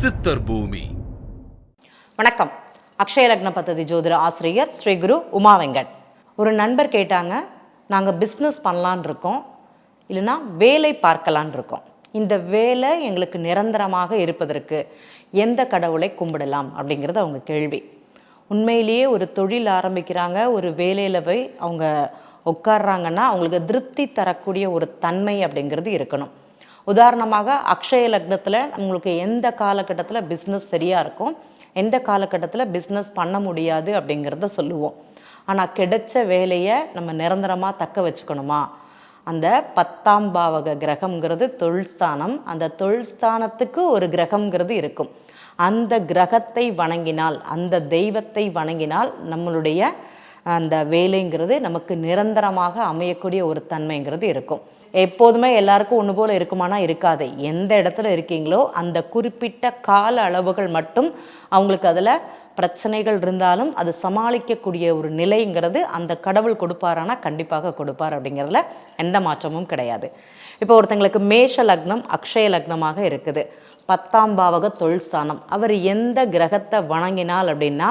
சித்தர் பூமி. வணக்கம். அக்ஷய லக்ன பദ്ധதி ஜோதிட ஆசிரியர் ஸ்ரீ குரு உமா வெங்கட். ஒரு நண்பர் கேட்டாங்க, நாங்கள் பிஸ்னஸ் பண்ணலான் இருக்கோம், இல்லைனா வேலை பார்க்கலான் இருக்கோம். இந்த வேலை எங்களுக்கு நிரந்தரமாக இருப்பதற்கு எந்த கடவுளை கும்பிடலாம் அப்படிங்கிறது அவங்க கேள்வி. உண்மையிலேயே ஒரு தொழில் ஆரம்பிக்கிறாங்க, ஒரு வேலையில் போய் அவங்க உட்கார்றாங்கன்னா அவங்களுக்கு திருப்தி தரக்கூடிய ஒரு தன்மை அப்படிங்கிறது இருக்கணும். உதாரணமாக அக்ஷய லக்னத்தில் உங்களுக்கு எந்த காலகட்டத்தில் பிஸ்னஸ் சரியாக இருக்கும், எந்த காலகட்டத்தில் பிஸ்னஸ் பண்ண முடியாது அப்படிங்கிறத சொல்லுவோம். ஆனால் கிடைச்ச வேலையை நம்ம நிரந்தரமாக தக்க வச்சுக்கணுமா, அந்த 10ஆம் பாவக கிரகம்ங்கிறது தொழில் ஸ்தானம், அந்த தொழில் ஸ்தானத்துக்கு ஒரு கிரகம்ங்கிறது இருக்கும். அந்த கிரகத்தை வணங்கினால், அந்த தெய்வத்தை வணங்கினால் நம்மளுடைய அந்த வேலைங்கிறது நமக்கு நிரந்தரமாக அமையக்கூடிய ஒரு தன்மைங்கிறது இருக்கும். எப்போதுமே எல்லாருக்கும் ஒன்று போல் இருக்குமானா இருக்காது. எந்த இடத்துல இருக்கீங்களோ அந்த குறிப்பிட்ட கால அளவுகள் மட்டும் அவங்களுக்கு அதில் பிரச்சனைகள் இருந்தாலும் அது சமாளிக்கக்கூடிய ஒரு நிலைங்கிறது அந்த கடவுள் கொடுப்பாரானா கண்டிப்பாக கொடுப்பார் அப்படிங்கிறதுல எந்த மாற்றமும் கிடையாது. இப்போ ஒருத்தங்களுக்கு மேஷ லக்னம் அக்ஷய லக்னமாக இருக்குது, 10ஆம் பாவக தொழில் ஸ்தானம். அவர் எந்த கிரகத்தை வணங்கினால் அப்படின்னா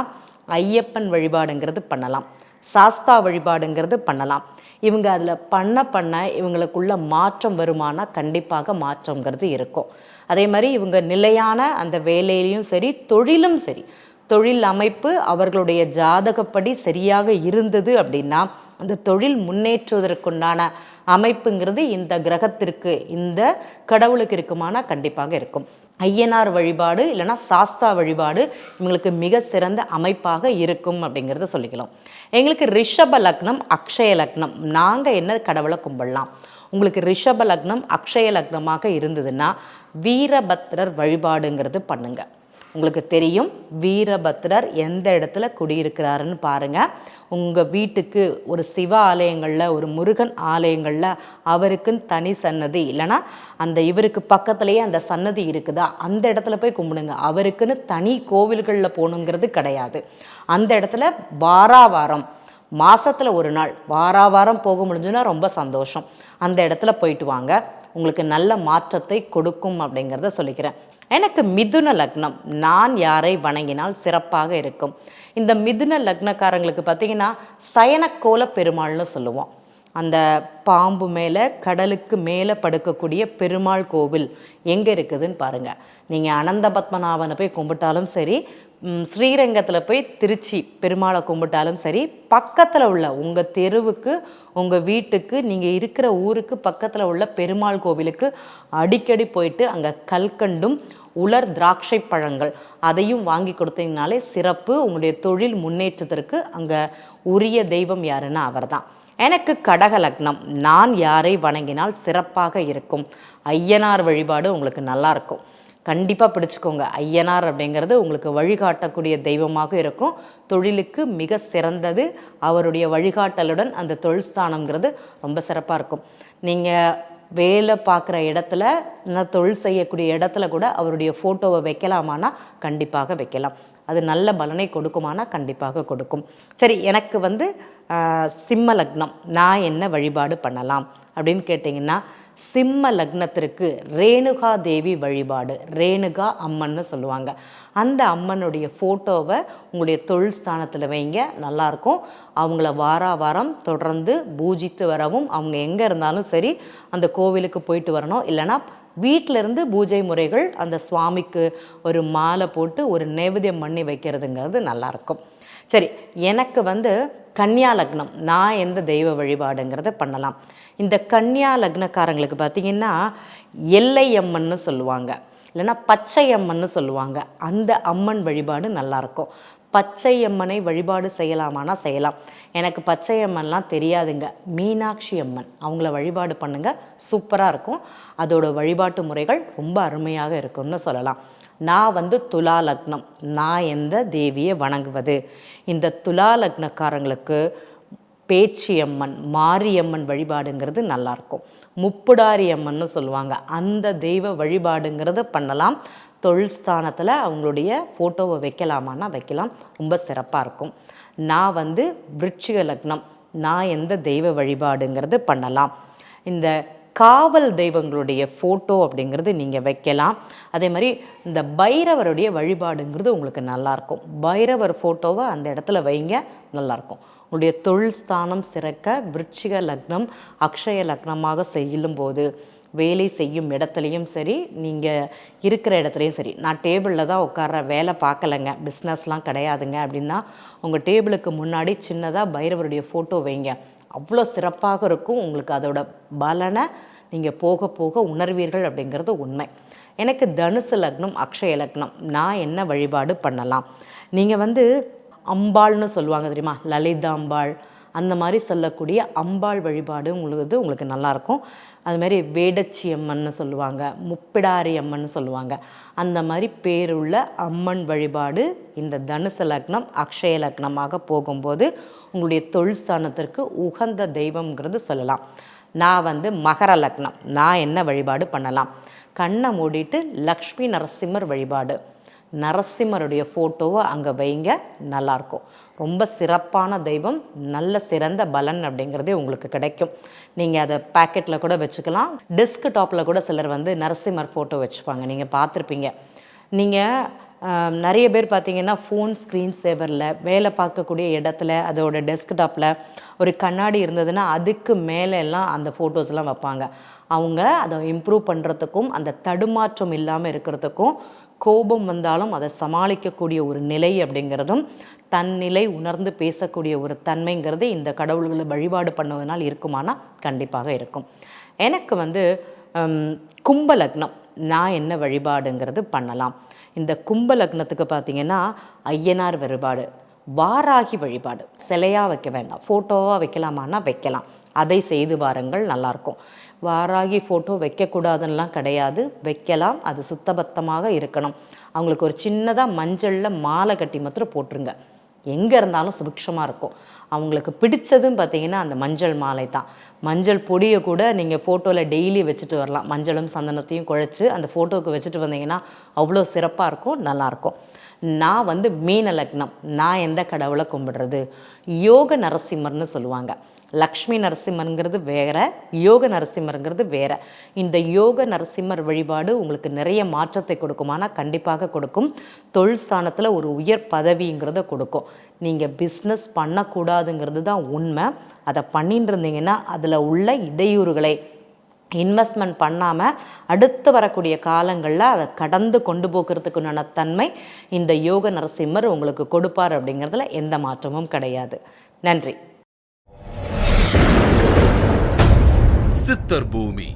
ஐயப்பன் வழிபாடுங்கிறது பண்ணலாம், சாஸ்தா வழிபாடுங்கிறது பண்ணலாம். இவங்க அதில் பண்ண இவங்களுக்குள்ள மாற்றம் வருமானா கண்டிப்பாக மாற்றங்கிறது இருக்கும். அதே மாதிரி இவங்க நிலையான அந்த வேலையிலையும் சரி தொழிலும் சரி, தொழில் அமைப்பு அவர்களுடைய ஜாதகப்படி சரியாக இருந்தது அப்படின்னா அந்த தொழில் முன்னேற்றுவதற்குண்டான அமைப்புங்கிறது இந்த கிரகத்திற்கு இந்த கடவுளுக்கு இருக்குமானா கண்டிப்பாக இருக்கும். ஐயனார் வழிபாடு இல்லைனா சாஸ்தா வழிபாடு இவங்களுக்கு மிக சிறந்த அமைப்பாக இருக்கும் அப்படிங்கிறத சொல்லிக்கலாம். எங்களுக்கு ரிஷப லக்னம் அக்ஷய லக்னம், நாங்கள் என்ன கடவுளை கும்பிடலாம்? உங்களுக்கு ரிஷப லக்னம் அக்ஷய லக்னமாக இருந்ததுன்னா வீரபத்ரர் வழிபாடுங்கிறது பண்ணுங்க. உங்களுக்கு தெரியும் வீரபத்ரர் எந்த இடத்துல குடியிருக்கிறாருன்னு பாருங்கள். உங்கள் வீட்டுக்கு ஒரு சிவ ஆலயங்களில் ஒரு முருகன் ஆலயங்களில் அவருக்குன்னு தனி சன்னதி இல்லைனா அந்த இவருக்கு பக்கத்துலேயே அந்த சன்னதி இருக்குதா அந்த இடத்துல போய் கும்பிடுங்க. அவருக்குன்னு தனி கோவில்களில் போகணுங்கிறது கிடையாது. அந்த இடத்துல வாராவாரம் மாதத்தில் ஒரு நாள் வாராவாரம் போக முடிஞ்சுன்னா ரொம்ப சந்தோஷம். அந்த இடத்துல போயிட்டு வாங்க, உங்களுக்கு நல்ல மாற்றத்தை கொடுக்கும் அப்படிங்கிறத சொல்லிக்கிறேன். எனக்கு மிதுன லக்னம், நான் யாரை வணங்கினால் சிறப்பாக இருக்கும். இந்த மிதுன லக்னக்காரங்களுக்கு பார்த்திங்கன்னா சயனக்கோல பெருமாள்னு சொல்லுவோம். அந்த பாம்பு மேலே கடலுக்கு மேலே படுக்கக்கூடிய பெருமாள் கோவில் எங்கே இருக்குதுன்னு பாருங்கள். நீங்கள் அனந்த பத்மநாபனை போய் கும்பிட்டாலும் சரி, ஸ்ரீரங்கத்தில் போய் திருச்சி பெருமாளை கும்பிட்டாலும் சரி, பக்கத்தில் உள்ள உங்கள் தெருவுக்கு உங்கள் வீட்டுக்கு நீங்கள் இருக்கிற ஊருக்கு பக்கத்தில் உள்ள பெருமாள் கோவிலுக்கு அடிக்கடி போயிட்டு அங்கே கல்கண்டும் உலர் திராட்சை பழங்கள் அதையும் வாங்கி கொடுத்தீங்கனாலே சிறப்பு. உங்களுடைய தொழில் முன்னேற்றத்திற்கு அங்கே உரிய தெய்வம் யாருன்னா அவர் தான். எனக்கு கடக லக்னம், நான் யாரை வணங்கினால் சிறப்பாக இருக்கும்? ஐயனார் வழிபாடு உங்களுக்கு நல்லாயிருக்கும், கண்டிப்பாக பிடிச்சிக்கோங்க. ஐயனார் அப்படிங்கிறது உங்களுக்கு வழிகாட்டக்கூடிய தெய்வமாக இருக்கும். தொழிலுக்கு மிக சிறந்தது. அவருடைய வழிகாட்டலுடன் அந்த தொழில் ஸ்தானம்ங்கிறது ரொம்ப சிறப்பாக இருக்கும். நீங்கள் வேலை பார்க்குற இடத்துல தொழில் செய்யக்கூடிய இடத்துல கூட அவருடைய ஃபோட்டோவை வைக்கலாமானா கண்டிப்பாக வைக்கலாம். அது நல்ல பலனை கொடுக்குமானா கண்டிப்பாக கொடுக்கும். சரி, எனக்கு சிம்ம லக்னம், நான் என்ன வழிபாடு பண்ணலாம் அப்படின்னு கேட்டிங்கன்னா சிம்ம லக்னத்திற்கு ரேணுகா தேவி வழிபாடு, ரேணுகா அம்மன்னு சொல்லுவாங்க. அந்த அம்மனுடைய ஃபோட்டோவை உங்களுடைய தொழில் ஸ்தானத்தில் வைங்க, நல்லாயிருக்கும். அவங்கள வாரம் தொடர்ந்து பூஜித்து வரவும், அவங்க எங்கே இருந்தாலும் சரி அந்த கோவிலுக்கு போயிட்டு வரணும். இல்லைனா வீட்டிலேருந்து பூஜை முறைகள் அந்த சுவாமிக்கு ஒரு மாலை போட்டு ஒரு நைவேத்தியம் பண்ணி வைக்கிறதுங்கிறது நல்லாயிருக்கும். சரி, எனக்கு கன்னியா லக்னம், நான் எந்த தெய்வ வழிபாடுங்கிறத பண்ணலாம்? இந்த கன்னியா லக்னக்காரங்களுக்கு பார்த்திங்கன்னா எல்லை அம்மன்னு சொல்லுவாங்க, இல்லைனா பச்சை அம்மன்னு சொல்லுவாங்க. அந்த அம்மன் வழிபாடு நல்லாயிருக்கும். பச்சை அம்மனை வழிபாடு செய்யலாமானா செய்யலாம். எனக்கு பச்சை அம்மன்லாம் தெரியாதுங்க. மீனாட்சி அம்மன் அவங்கள வழிபாடு பண்ணுங்கள், சூப்பராக இருக்கும். அதோட வழிபாட்டு முறைகள் ரொம்ப அருமையாக இருக்கும்னு சொல்லலாம். நான் துலா லக்னம், நான் எந்த தேவியை வணங்குவது? இந்த துலா லக்னக்காரங்களுக்கு பேச்சியம்மன் மாரியம்மன் வழிபாடுங்கிறது நல்லாயிருக்கும். முப்புடாரி அம்மன்னு சொல்லுவாங்க, அந்த தெய்வ வழிபாடுங்கிறத பண்ணலாம். தொழில் ஸ்தானத்தில் அவங்களுடைய ஃபோட்டோவை வைக்கலாமான்னா வைக்கலாம், ரொம்ப சிறப்பாக இருக்கும். நான் விருச்சிக லக்னம், நான் எந்த தெய்வ வழிபாடுங்கிறது பண்ணலாம்? இந்த காவல் தெய்வங்களுடைய ஃபோட்டோ அப்படிங்கிறது நீங்கள் வைக்கலாம். அதே மாதிரி இந்த பைரவருடைய வழிபாடுங்கிறது உங்களுக்கு நல்லாயிருக்கும். பைரவர் ஃபோட்டோவை அந்த இடத்துல வைங்க, நல்லாயிருக்கும். உங்களுடைய தொழில் ஸ்தானம் சிறக்க விருச்சிக லக்னம் அக்ஷய லக்னமாக செய்யும்போது வேலை செய்யும் இடத்துலையும் சரி, நீங்கள் இருக்கிற இடத்துலையும் சரி, நான் டேபிளில் தான் உட்கார வேலை பார்க்கலைங்க, பிஸ்னஸ்லாம் கிடையாதுங்க அப்படின்னா உங்கள் டேபிளுக்கு முன்னாடி சின்னதாக பைரவருடைய ஃபோட்டோ வைங்க. அவ்வளோ சிறப்பாக இருக்கும். உங்களுக்கு அதோட பலனை நீங்கள் போக போக உணர்வீர்கள் அப்படிங்கிறது உண்மை. எனக்கு தனுசு லக்னம் அக்ஷய லக்னம், நான் என்ன வழிபாடு பண்ணலாம்? நீங்கள் அம்பாள்னு சொல்லுவாங்க தெரியுமா, லலிதாம்பாள், அந்த மாதிரி சொல்லக்கூடிய அம்பாள் வழிபாடு உங்களுக்கு நல்லாயிருக்கும். அதுமாதிரி வேடச்சி அம்மன்னு சொல்லுவாங்க, முப்பிடாரி அம்மன் சொல்லுவாங்க. அந்த மாதிரி பேருள்ள அம்மன் வழிபாடு இந்த தனுசு லக்னம் அக்ஷய லக்னமாக போகும்போது உங்களுடைய தொழில் ஸ்தானத்திற்கு உகந்த தெய்வம்ங்கிறது சொல்லலாம். நான் மகர லக்னம், நான் என்ன வழிபாடு பண்ணலாம்? கண்ணை மூடிட்டு லக்ஷ்மி நரசிம்மர் வழிபாடு, நரசிம்மருடைய ஃபோட்டோவை அங்கே வைங்க, நல்லாயிருக்கும். ரொம்ப சிறப்பான தெய்வம், நல்ல சிறந்த பலன் அப்படிங்கிறதே உங்களுக்கு கிடைக்கும். நீங்கள் அதை பேக்கெட்டில் கூட வச்சுக்கலாம். டெஸ்க் டாப்பில் கூட சிலர் நரசிம்மர் ஃபோட்டோ வச்சுப்பாங்க, நீங்கள் பார்த்துருப்பீங்க. நீங்கள் நிறைய பேர் பார்த்தீங்கன்னா ஃபோன் ஸ்க்ரீன் சேவரில் வேலை பார்க்கக்கூடிய இடத்துல அதோட டெஸ்க்டாப்பில் ஒரு கண்ணாடி இருந்ததுன்னா அதுக்கு மேலே எல்லாம் அந்த ஃபோட்டோஸ்லாம் வைப்பாங்க. அவங்க அதை இம்ப்ரூவ் பண்ணுறதுக்கும் அந்த தடுமாற்றம் இல்லாமல் இருக்கிறதுக்கும், கோபம் வந்தாலும் அதை சமாளிக்கக்கூடிய ஒரு நிலை அப்படிங்கிறதும், தன்னிலை உணர்ந்து பேசக்கூடிய ஒரு தன்மைங்கிறது இந்த கடவுள்களை வழிபாடு பண்ணுவதனால் இருக்குமானா கண்டிப்பாக இருக்கும். எனக்கு கும்ப லக்னம், நான் என்ன வழிபாடுங்கிறது பண்ணலாம்? இந்த கும்ப லக்னத்துக்கு பார்த்திங்கன்னா ஐயனார் வழிபாடு, வாராகி வழிபாடு. சிலையாக வைக்க வேண்டாம், ஃபோட்டோவாக வைக்கலாமான்னா வைக்கலாம். அதை செய்து வாருங்கள், நல்லாயிருக்கும். வாராகி ஃபோட்டோ வைக்கக்கூடாதுன்னெலாம் கிடையாது, வைக்கலாம். அது சுத்தபத்தமாக இருக்கணும். அவங்களுக்கு ஒரு சின்னதாக மஞ்சளில் மாலை கட்டி மாத்திரம் போட்டுருங்க, எங்கே இருந்தாலும் சுபிக்ஷமாக இருக்கும். அவங்களுக்கு பிடிச்சதும் பார்த்திங்கன்னா அந்த மஞ்சள் மாலை தான். மஞ்சள் பொடியை கூட நீங்கள் ஃபோட்டோவில் டெய்லி வச்சுட்டு வரலாம். மஞ்சளும் சந்தனத்தையும் குழைச்சி அந்த ஃபோட்டோவுக்கு வச்சுட்டு வந்தீங்கன்னா அவ்வளோ சிறப்பாக இருக்கும், நல்லாயிருக்கும். நான் மீன லக்னம், நான் எந்த கடவுளை கும்பிடுறது? யோக நரசிம்மர்னு சொல்லுவாங்க. லக்ஷ்மி நரசிம்மருங்கிறது வேற, யோக நரசிம்மருங்கிறது வேற. இந்த யோக நரசிம்மர் வழிபாடு உங்களுக்கு நிறைய மாற்றத்தை கொடுக்குமானா கண்டிப்பாக கொடுக்கும். தொழில் ஸ்தானத்தில் ஒரு உயர் பதவிங்கிறத கொடுக்கும். நீங்கள் பிஸ்னஸ் பண்ணக்கூடாதுங்கிறது தான் உண்மை. அதை பண்ணிட்டு இருந்தீங்கன்னா அதில் உள்ள இடையூறுகளை இன்வெஸ்ட்மெண்ட் பண்ணாமல் அடுத்து வரக்கூடிய காலங்களில் அதை கடந்து கொண்டு போகிறதுக்குண்டான தன்மை இந்த யோக நரசிம்மர் உங்களுக்கு கொடுப்பார் அப்படிங்கிறதுல எந்த மாற்றமும் கிடையாது. நன்றி. சித்தர் பூமி.